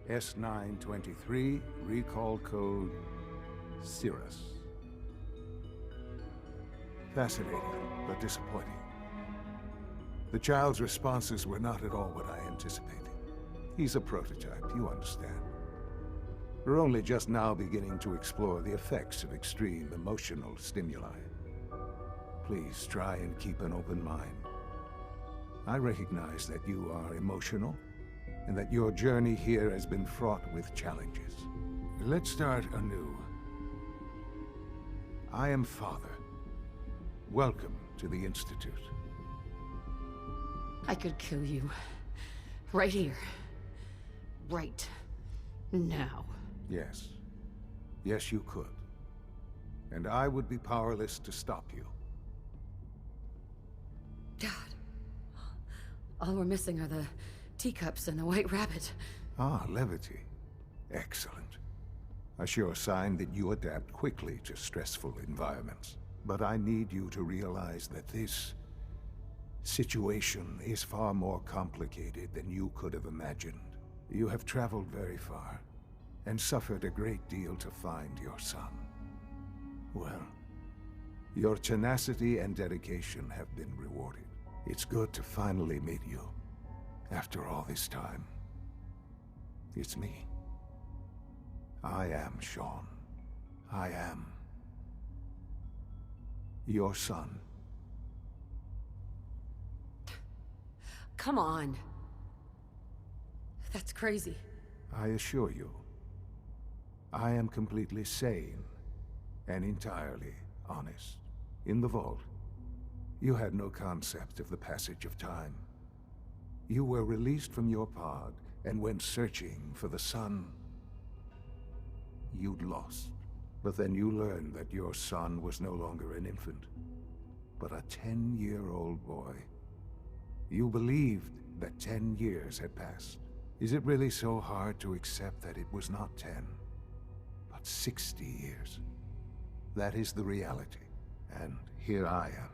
S923, recall code Cirrus. Fascinating, but disappointing. The child's responses were not at all what I anticipated. He's a prototype, you understand. We're only just now beginning to explore the effects of extreme emotional stimuli. Please try and keep an open mind. I recognize that you are emotional, and that your journey here has been fraught with challenges. Let's start anew. I am Father. Welcome to the Institute. I could kill you. Right here. Right now. Yes. Yes, you could. And I would be powerless to stop you. God. All we're missing are the teacups and the white rabbit. Ah, levity. Excellent. A sure sign that you adapt quickly to stressful environments. But I need you to realize that this situation is far more complicated than you could have imagined. You have traveled very far, and suffered a great deal to find your son. Well, your tenacity and dedication have been rewarded. It's good to finally meet you, after all this time. It's me. I am Shaun. I am your son. Come on. That's crazy. I assure you, I am completely sane and entirely honest. In the vault, you had no concept of the passage of time. You were released from your pod and went searching for the son you'd lost. But then you learned that your son was no longer an infant, but a 10-year-old boy. You believed that 10 years had passed. Is it really so hard to accept that it was not 10, but 60 years? That is the reality, and here I am.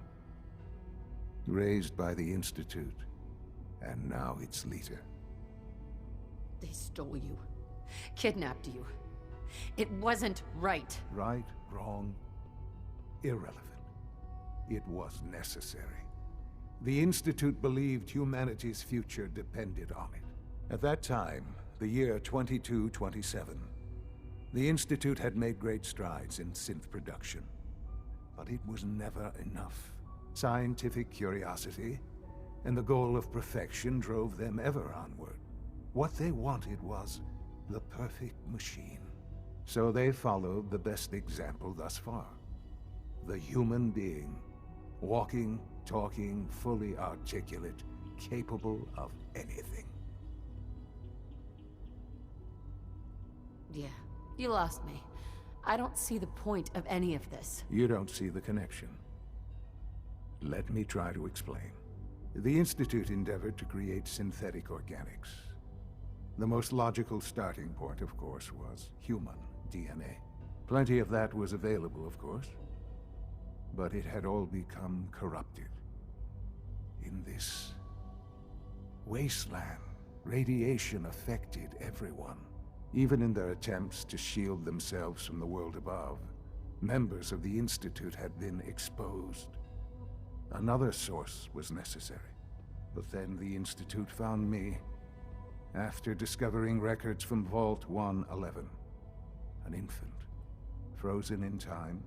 Raised by the Institute, and now its leader. They stole you. Kidnapped you. It wasn't right. Right, wrong, irrelevant. It was necessary. The Institute believed humanity's future depended on it. At that time, the year 2227, the Institute had made great strides in synth production. But it was never enough. Scientific curiosity and the goal of perfection drove them ever onward. What they wanted was the perfect machine. So they followed the best example thus far. The human being. Walking, talking, fully articulate, capable of anything. Yeah, you lost me. I don't see the point of any of this. You don't see the connection. Let me try to explain. The Institute endeavored to create synthetic organics. The most logical starting point, of course, was human DNA. Plenty of that was available, of course. But it had all become corrupted. In this wasteland, radiation affected everyone. Even in their attempts to shield themselves from the world above, members of the Institute had been exposed. Another source was necessary. But then the Institute found me, after discovering records from Vault 111. An infant, frozen in time,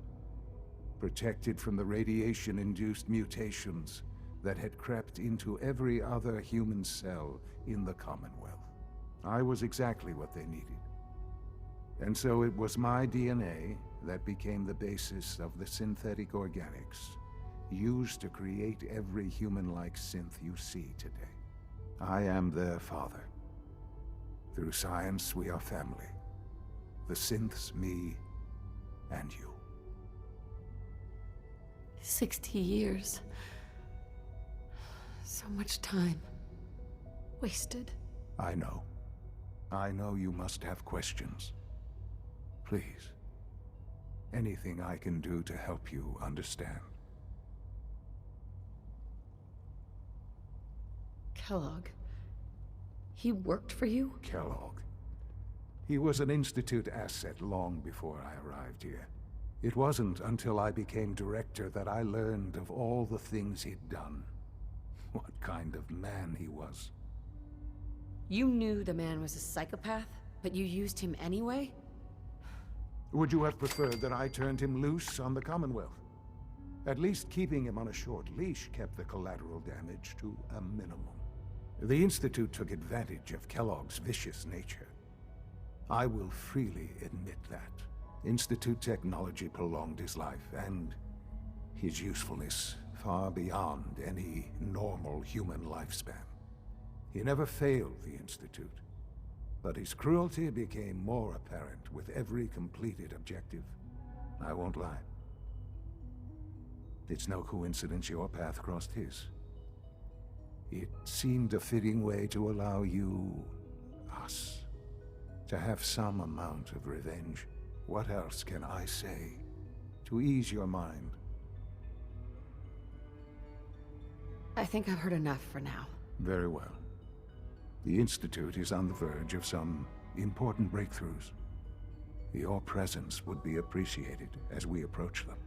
protected from the radiation-induced mutations that had crept into every other human cell in the Commonwealth. I was exactly what they needed. And so it was my DNA that became the basis of the synthetic organics used to create every human-like synth you see today. I am their father. Through science, we are family. The synths, me, and you. 60 years. So much time. Wasted. I know. I know you must have questions. Please. Anything I can do to help you understand. Kellogg. He worked for you? Kellogg. He was an Institute asset long before I arrived here. It wasn't until I became director that I learned of all the things he'd done. What kind of man he was. You knew the man was a psychopath, but you used him anyway? Would you have preferred that I turned him loose on the Commonwealth? At least keeping him on a short leash kept the collateral damage to a minimum. The Institute took advantage of Kellogg's vicious nature. I will freely admit that. Institute technology prolonged his life, and his usefulness far beyond any normal human lifespan. He never failed the Institute, but his cruelty became more apparent with every completed objective. I won't lie. It's no coincidence your path crossed his. It seemed a fitting way to allow you, us, to have some amount of revenge. What else can I say to ease your mind? I think I've heard enough for now. Very well. The Institute is on the verge of some important breakthroughs. Your presence would be appreciated as we approach them.